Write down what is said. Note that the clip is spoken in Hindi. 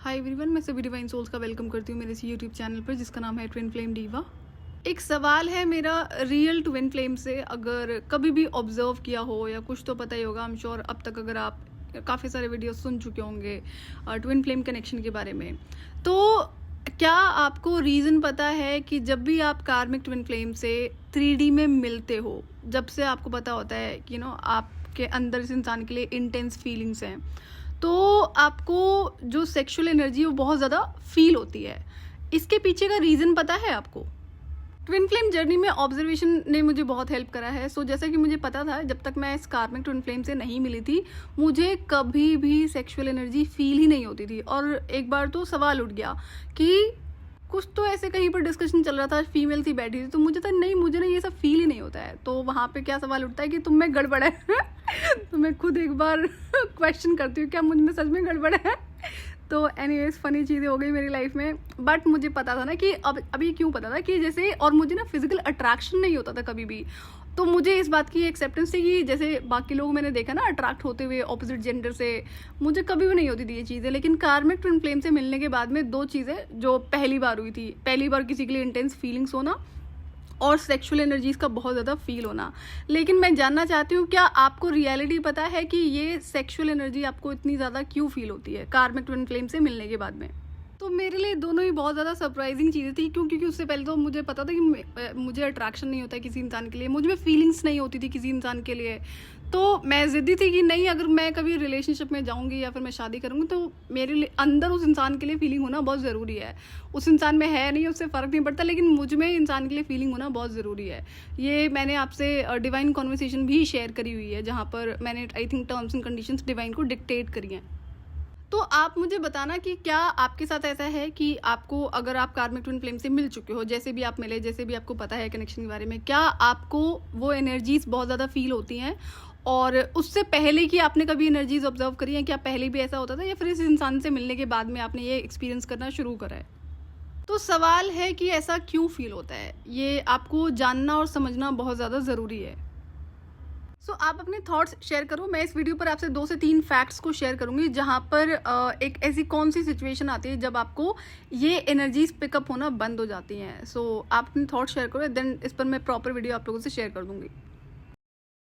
हाय एवरीवन, मैं सभी डिवाइन सोल्स का वेलकम करती हूँ मेरे इस यूट्यूब चैनल पर जिसका नाम है ट्विन फ्लेम डीवा। एक सवाल है मेरा रियल ट्विन फ्लेम से, अगर कभी भी ऑब्जर्व किया हो या कुछ तो पता ही होगा। आई एम श्योर अब तक अगर आप काफ़ी सारे वीडियो सुन चुके होंगे ट्विन फ्लेम कनेक्शन के बारे में, तो क्या आपको रीज़न पता है कि जब भी आप कार्मिक ट्विन फ्लेम से 3D में मिलते हो, जब से आपको पता होता है कि आपके अंदर इस इंसान के लिए इंटेंस फीलिंग्स हैं, तो आपको जो सेक्सुअल एनर्जी है वो बहुत ज़्यादा फील होती है। इसके पीछे का रीज़न पता है आपको? ट्विन फ्लेम जर्नी में ऑब्जर्वेशन ने मुझे बहुत हेल्प करा है। जैसा कि मुझे पता था, जब तक मैं इस कार्मिक ट्विन फ्लेम से नहीं मिली थी, मुझे कभी भी सेक्सुअल एनर्जी फील ही नहीं होती थी। और एक बार तो सवाल उठ गया कि कुछ तो ऐसे कहीं पर डिस्कशन चल रहा था, फीमेल थी बैठी थी, तो मुझे था नहीं, मुझे ना ये सब फील ही नहीं होता है। तो वहाँ पे क्या सवाल उठता है कि तुम में गड़बड़ है तो मैं खुद एक बार क्वेश्चन करती हूँ, क्या मुझ में सच में गड़बड़ है? तो एनीवेज फनी चीज़ें हो गई मेरी लाइफ में। बट मुझे पता था ना कि अब ये क्यों पता था कि जैसे, और मुझे ना फिजिकल अट्रैक्शन नहीं होता था कभी भी। तो मुझे इस बात की एक्सेप्टेंस थी कि जैसे बाकी लोग मैंने देखा ना अट्रैक्ट होते हुए ऑपोजिट जेंडर से, मुझे कभी भी नहीं होती थी ये चीज़ें। लेकिन कार्मिक ट्विन फ्लेम से मिलने के बाद में दो चीज़ें जो पहली बार हुई थी, पहली बार किसी के लिए इंटेंस फीलिंग्स होना और सेक्सुअल एनर्जीज का बहुत ज़्यादा फील होना। लेकिन मैं जानना चाहती हूँ, क्या आपको रियलिटी पता है कि ये सेक्सुअल एनर्जी आपको इतनी ज़्यादा क्यों फील होती है कार्मिक ट्विन फ्लेम से मिलने के बाद में? तो मेरे लिए दोनों ही बहुत ज़्यादा सरप्राइजिंग चीज़ें थी, क्योंकि उससे पहले तो मुझे पता था कि मुझे अट्रैक्शन नहीं होता है किसी इंसान के लिए, मुझ में फीलिंग्स नहीं होती थी किसी इंसान के लिए। तो मैं ज़िद्दी थी कि नहीं, अगर मैं कभी रिलेशनशिप में जाऊंगी या फिर मैं शादी करूंगी तो मेरे लिए अंदर उस इंसान के लिए फीलिंग होना बहुत ज़रूरी है। उस इंसान में है नहीं, उससे फ़र्क नहीं पड़ता, लेकिन मुझ में इंसान के लिए फीलिंग होना बहुत ज़रूरी है। ये मैंने आपसे डिवाइन कॉन्वर्सेशन भी शेयर करी हुई है, जहाँ पर मैंने I think terms and conditions divine को डिक्टेट करी हैं। तो आप मुझे बताना कि क्या आपके साथ ऐसा है कि आपको, अगर आप कार्मिक ट्विन फ्लेम से मिल चुके हो, जैसे भी आप मिले, जैसे भी आपको पता है कनेक्शन के बारे में, क्या आपको वो एनर्जीज बहुत ज़्यादा फील होती हैं? और उससे पहले कि आपने कभी एनर्जीज ऑब्जर्व करी हैं, क्या पहले भी ऐसा होता था या फिर इस इंसान से मिलने के बाद में आपने ये एक्सपीरियंस करना शुरू करा है? तो सवाल है कि ऐसा क्यों फील होता है, ये आपको जानना और समझना बहुत ज़्यादा ज़रूरी है। आप अपने थॉट्स शेयर करो। मैं इस वीडियो पर आपसे 2 से 3 फैक्ट्स को शेयर करूंगी, जहां पर एक ऐसी कौन सी सिचुएशन आती है जब आपको ये एनर्जीज पिकअप होना बंद हो जाती हैं। आप अपने थॉट्स शेयर करो, देन इस पर मैं प्रॉपर वीडियो आप लोगों से शेयर कर दूंगी।